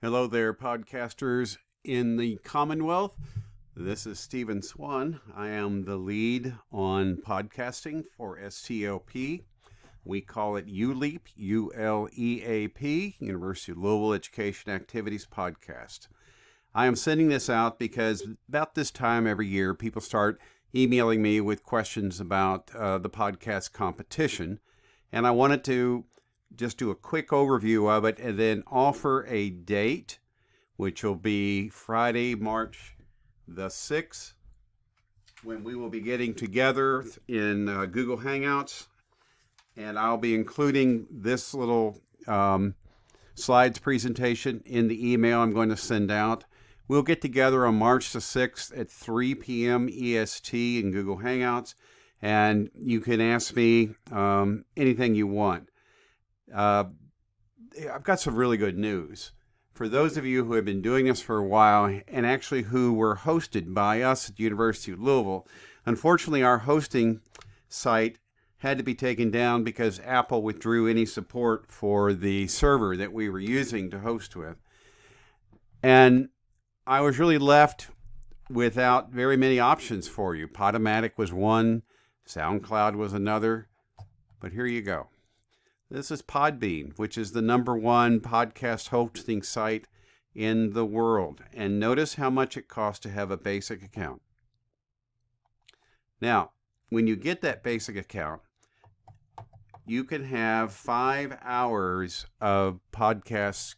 Hello there, podcasters in the Commonwealth. This is Stephen Swan. I am the lead on podcasting for STOP. We call it ULEAP, U-L-E-A-P, University of Louisville Education Activities Podcast. I am sending this out because about this time every year, people start emailing me with questions about the podcast competition, and I wanted to just do a quick overview of it and then offer a date, which will be Friday, March the 6th, when we will be getting together in Google Hangouts. And I'll be including this little slides presentation in the email I'm going to send out. We'll get together on March the 6th at 3 p.m. EST in Google Hangouts, and you can ask me anything you want. I've got some really good news. For those of you who have been doing this for a while and actually who were hosted by us at the University of Louisville, unfortunately our hosting site had to be taken down because Apple withdrew any support for the server that we were using to host with. And I was really left without very many options for you. Podomatic was one, SoundCloud was another, but here you go. This is Podbean, which is the #1 podcast hosting site in the world. And notice how much it costs to have a basic account. Now, when you get that basic account, you can have 5 hours of podcast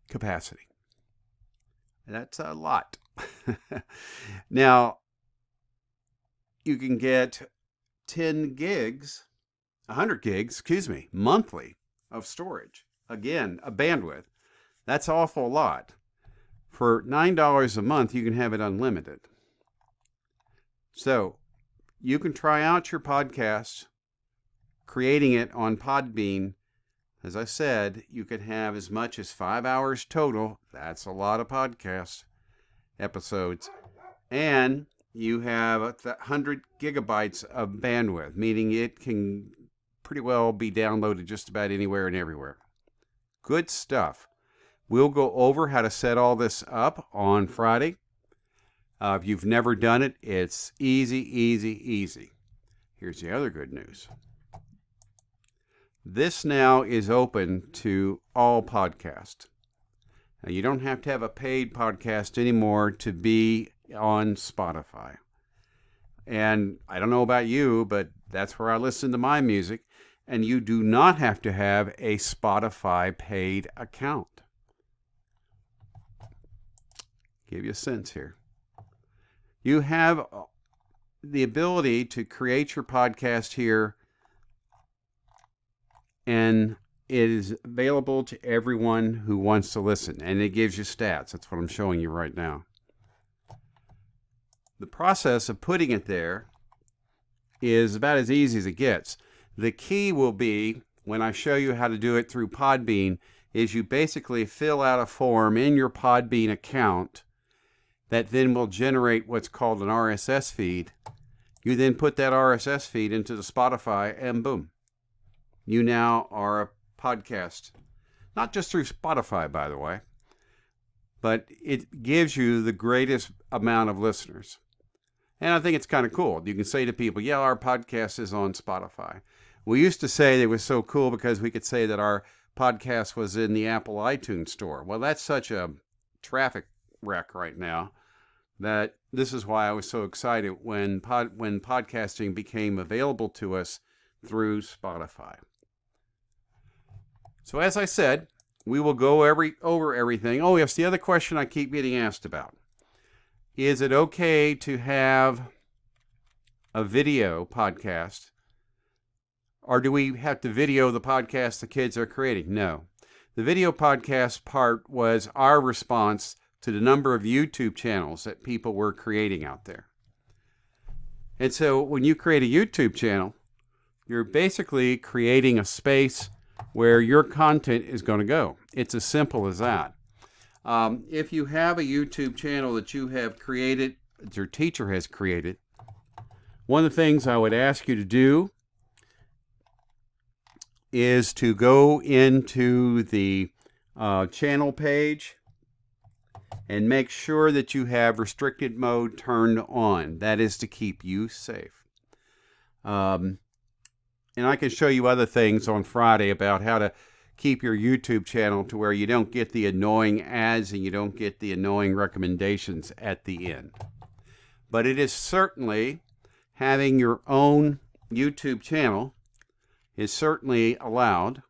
capacity. That's a lot. Now, you can get 100 gigs, monthly of storage. Again, a bandwidth. That's an awful lot. For $9 a month, you can have it unlimited. So, you can try out your podcast, creating it on Podbean. As I said, you could have as much as 5 hours total. That's a lot of podcast episodes. And you have 100 gigabytes of bandwidth, meaning it can pretty well be downloaded just about anywhere and everywhere. Good stuff. We'll go over how to set all this up on Friday. If you've never done it, it's easy. Here's the other good news. This now is open to all podcasts. Now, you don't have to have a paid podcast anymore to be on Spotify. And I don't know about you, but that's where I listen to my music. And you do not have to have a Spotify paid account. Give you a sense here. You have the ability to create your podcast here, and it is available to everyone who wants to listen. And it gives you stats. That's what I'm showing you right now. The process of putting it there is about as easy as it gets. The key will be, when I show you how to do it through Podbean, is you basically fill out a form in your Podbean account that then will generate what's called an RSS feed. You then put that RSS feed into the Spotify, and boom. You now are a podcast. Not just through Spotify, by the way, but it gives you the greatest amount of listeners. And I think it's kind of cool. You can say to people, yeah, our podcast is on Spotify. We used to say it was so cool because we could say that our podcast was in the Apple iTunes store. Well, that's such a traffic wreck right now that this is why I was so excited when podcasting became available to us through Spotify. So as I said, we will go over everything. Oh, yes, the other question I keep getting asked about. Is it okay to have a video podcast, or do we have to video the podcast the kids are creating? No. The video podcast part was our response to the number of YouTube channels that people were creating out there. And so when you create a YouTube channel, you're basically creating a space where your content is going to go. It's as simple as that. If you have a YouTube channel that you have created, that your teacher has created, one of the things I would ask you to do is to go into the channel page, and make sure that you have restricted mode turned on. That is to keep you safe. And I can show you other things on Friday about how to keep your YouTube channel to where you don't get the annoying ads and you don't get the annoying recommendations at the end. But it is certainly, having your own YouTube channel is certainly allowed.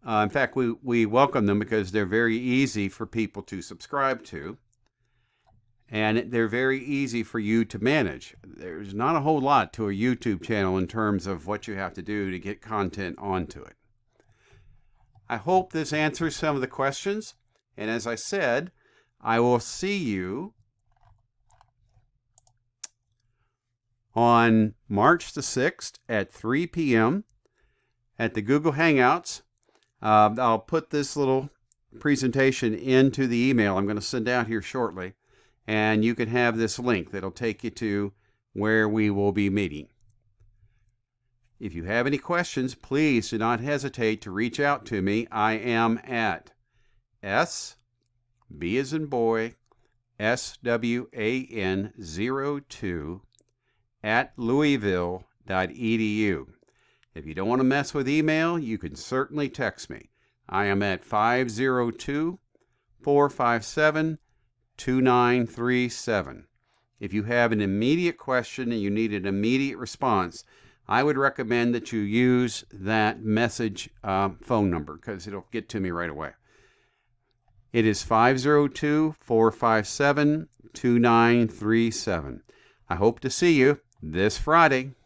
In fact, we welcome them because they're very easy for people to subscribe to. And they're very easy for you to manage. There's not a whole lot to a YouTube channel in terms of what you have to do to get content onto it. I hope this answers some of the questions. And as I said, I will see you on March the 6th at 3 p.m. at the Google Hangouts. I'll put this little presentation into the email I'm going to send out here shortly. And you can have this link that'll take you to where we will be meeting. If you have any questions, please do not hesitate to reach out to me. I am at B as in boy, SWAN02 at louisville.edu. If you don't want to mess with email, you can certainly text me. I am at 502-457-2937. If you have an immediate question and you need an immediate response, I would recommend that you use that message phone number because it'll get to me right away. It is 502-457-2937. I hope to see you this Friday.